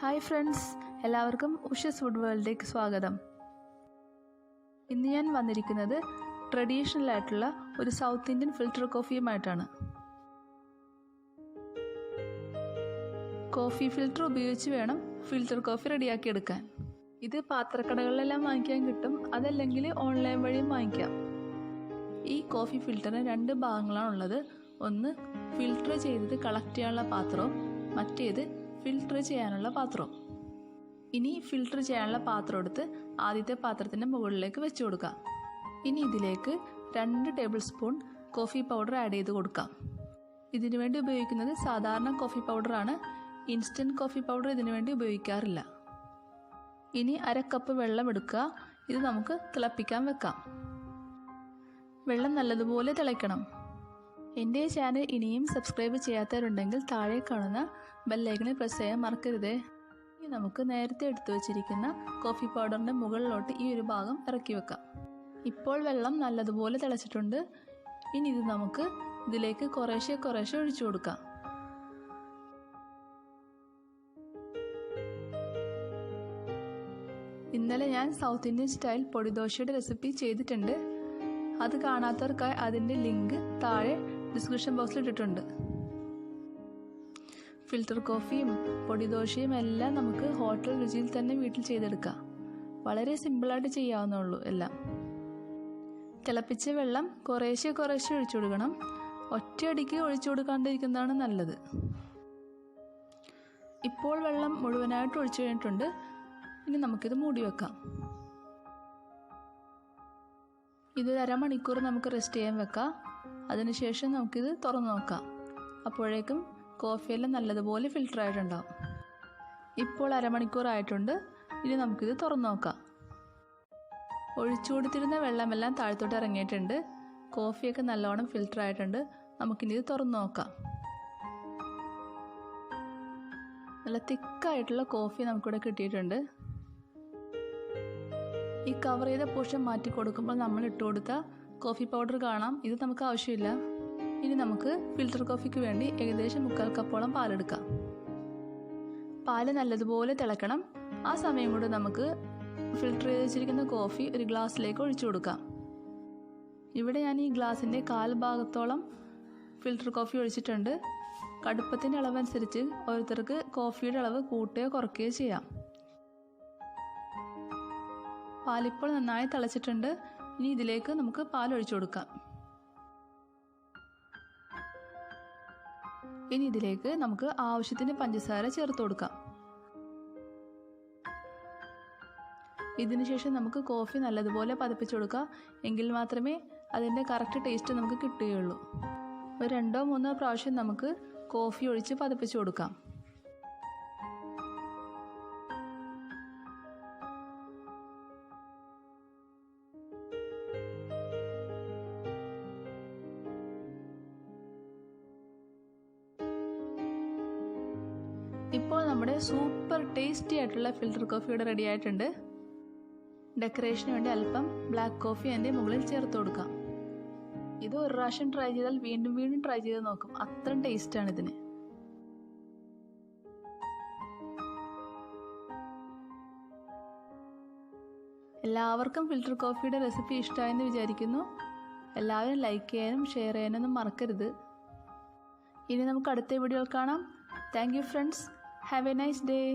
Hi friends, എല്ലാവർക്കും ഉഷസ് food വേൾഡിലേക്ക് സ്വാഗതം. ഇന്ന് ഞാൻ വന്നിരിക്കുന്നത് ട്രഡീഷണൽ ആയിട്ടുള്ള ഒരു സൗത്ത് ഇന്ത്യൻ ഫിൽറ്റർ കോഫിയുമായിട്ടാണ്. കോഫി ഫിൽറ്റർ ഉപയോഗിച്ച് വേണം ഫിൽറ്റർ കോഫി റെഡിയാക്കി എടുക്കാൻ. ഇത് പാത്രക്കടകളിലെല്ലാം വാങ്ങിക്കാൻ കിട്ടും, അതല്ലെങ്കിൽ ഓൺലൈൻ വഴിയും വാങ്ങിക്കാം. ഈ കോഫി ഫിൽറ്ററിന് 2 ഭാഗങ്ങളാണുള്ളത്. ഒന്ന് ഫിൽറ്റർ ചെയ്തത് കളക്ട് ചെയ്യാനുള്ള പാത്രവും മറ്റേത് ഫിൽറ്റർ ചെയ്യാനുള്ള പാത്രവും. ഇനി ഫിൽറ്റർ ചെയ്യാനുള്ള പാത്രം എടുത്ത് ആദ്യത്തെ പാത്രത്തിൻ്റെ മുകളിലേക്ക് വെച്ച് കൊടുക്കാം. ഇനി ഇതിലേക്ക് 2 table spoon coffee powder add ചെയ്ത് കൊടുക്കാം. ഇതിനു വേണ്ടി ഉപയോഗിക്കുന്നത് സാധാരണ കോഫി പൗഡറാണ്. ഇൻസ്റ്റൻറ്റ് കോഫി പൗഡർ ഇതിനു വേണ്ടി ഉപയോഗിക്കാറില്ല. ഇനി 1/2 കപ്പ് വെള്ളം എടുക്കുക. ഇത് നമുക്ക് തിളപ്പിക്കാൻ വെക്കാം. വെള്ളം നല്ലതുപോലെ തിളയ്ക്കണം. എൻ്റെ ചാനൽ ഇനിയും സബ്സ്ക്രൈബ് ചെയ്യാത്തവരുണ്ടെങ്കിൽ താഴെ കാണുന്ന ബെല്ലൈക്കണിൽ പ്രസ് ചെയ്യാൻ മറക്കരുതേ. ഇനി നമുക്ക് നേരത്തെ എടുത്തു വച്ചിരിക്കുന്ന കോഫി പൗഡറിൻ്റെ മുകളിലോട്ട് ഈ ഒരു ഭാഗം ഇറക്കി വെക്കാം. ഇപ്പോൾ വെള്ളം നല്ലതുപോലെ തിളച്ചിട്ടുണ്ട്. ഇനി ഇത് നമുക്ക് ഇതിലേക്ക് കുറേശ്ശെ ഒഴിച്ചു കൊടുക്കാം. ഇന്നലെ ഞാൻ സൗത്ത് ഇന്ത്യൻ സ്റ്റൈൽ പൊടി ദോശയുടെ റെസിപ്പി ചെയ്തിട്ടുണ്ട്. അത് കാണാത്തവർക്കായി അതിൻ്റെ ലിങ്ക് താഴെ ഡിസ്ക്രിപ്ഷൻ ബോക്സിൽ ഇട്ടിട്ടുണ്ട്. ഫിൽറ്റർ കോഫിയും പൊടി ദോശയും എല്ലാം നമുക്ക് ഹോട്ടൽ രുചിയിൽ തന്നെ വീട്ടിൽ ചെയ്തെടുക്കാം. വളരെ സിമ്പിളായിട്ട് ചെയ്യാവുന്നുള്ളൂ എല്ലാം. തിളപ്പിച്ച വെള്ളം കുറേശ്ശെ ഒഴിച്ചു കൊടുക്കണം. ഒറ്റയടിക്ക് ഒഴിച്ചു കൊടുക്കാണ്ടിരിക്കുന്നതാണ് നല്ലത്. ഇപ്പോൾ വെള്ളം മുഴുവനായിട്ട് ഒഴിച്ചു കഴിഞ്ഞിട്ടുണ്ട്. ഇനി നമുക്കിത് മൂടി വെക്കാം. ഇതൊരു 1/2 മണിക്കൂർ നമുക്ക് റെസ്റ്റ് ചെയ്യാൻ വെക്കാം. അതിനുശേഷം നമുക്കിത് തുറന്നു നോക്കാം. അപ്പോഴേക്കും കോഫിയെല്ലാം നല്ലതുപോലെ ഫിൽറ്റർ ആയിട്ടുണ്ടാവും. ഇപ്പോൾ 1/2 മണിക്കൂർ ആയിട്ടുണ്ട്. ഇനി നമുക്കിത് തുറന്നു നോക്കാം. ഒഴിച്ചു കൊടുത്തിരുന്ന വെള്ളമെല്ലാം താഴത്തോട്ട് ഇറങ്ങിയിട്ടുണ്ട്. കോഫിയൊക്കെ നല്ലോണം ഫിൽറ്റർ ആയിട്ടുണ്ട്. നമുക്കിനി ഇത് തുറന്നു നോക്കാം. നല്ല തിക്കായിട്ടുള്ള കോഫി നമുക്കിവിടെ കിട്ടിയിട്ടുണ്ട്. ഈ കവർ ചെയ്ത പോർഷൻ മാറ്റി കൊടുക്കുമ്പോൾ നമ്മൾ ഇട്ട് കൊടുത്ത കോഫി പൗഡർ കാണാം. ഇത് നമുക്ക് ആവശ്യമില്ല. ഇനി നമുക്ക് ഫിൽറ്റർ കോഫിക്ക് വേണ്ടി ഏകദേശം 3/4 കപ്പോളം പാലെടുക്കാം. പാല് നല്ലതുപോലെ തിളക്കണം. ആ സമയം കൊണ്ട് നമുക്ക് ഫിൽറ്റർ ചെയ്ത് വെച്ചിരിക്കുന്ന കോഫി ഒരു ഗ്ലാസ്സിലേക്ക് ഒഴിച്ചു കൊടുക്കാം. ഇവിടെ ഞാൻ ഈ ഗ്ലാസിൻ്റെ 1/4 ഭാഗത്തോളം ഫിൽറ്റർ കോഫി ഒഴിച്ചിട്ടുണ്ട്. കടുപ്പത്തിൻ്റെ അളവനുസരിച്ച് ഓരോരുത്തർക്ക് കോഫിയുടെ അളവ് കൂട്ടുകയോ കുറയ്ക്കുകയോ ചെയ്യാം. പാലിപ്പോൾ നന്നായി തിളച്ചിട്ടുണ്ട്. ഇനി ഇതിലേക്ക് നമുക്ക് പാൽ ഒഴിച്ചു കൊടുക്കാം. ഇനി ഇതിലേക്ക് നമുക്ക് ആവശ്യത്തിന് പഞ്ചസാര ചേർത്ത് കൊടുക്കാം. ഇതിനുശേഷം നമുക്ക് കോഫി നല്ലതുപോലെ പതപ്പിച്ചു കൊടുക്കാം. എങ്കിൽ മാത്രമേ അതിൻ്റെ കറക്റ്റ് ടേസ്റ്റ് നമുക്ക് കിട്ടുകയുള്ളൂ. ഒരു 2-3 പ്രാവശ്യം നമുക്ക് കോഫി ഒഴിച്ച് പതപ്പിച്ചു കൊടുക്കാം. ഇപ്പോൾ നമ്മുടെ സൂപ്പർ ടേസ്റ്റി ആയിട്ടുള്ള ഫിൽറ്റർ കോഫി ഇവിടെ റെഡി ആയിട്ടുണ്ട്. ഡെക്കറേഷന് വേണ്ടി അല്പം ബ്ലാക്ക് കോഫി അതിൻ്റെ മുകളിൽ ചേർത്ത് കൊടുക്കാം. ഇത് ഒരു പ്രാവശ്യം ട്രൈ ചെയ്താൽ വീണ്ടും ട്രൈ ചെയ്ത് നോക്കും. അത്രയും ടേസ്റ്റാണ് ഇതിന്. എല്ലാവർക്കും ഫിൽറ്റർ കോഫിയുടെ റെസിപ്പി ഇഷ്ടമായെന്ന് വിചാരിക്കുന്നു. എല്ലാവരും ലൈക്ക് ചെയ്യാനും ഷെയർ ചെയ്യാനൊന്നും മറക്കരുത്. ഇനി നമുക്ക് അടുത്ത വീഡിയോയിൽ കാണാം. Thank you friends. Have a nice day.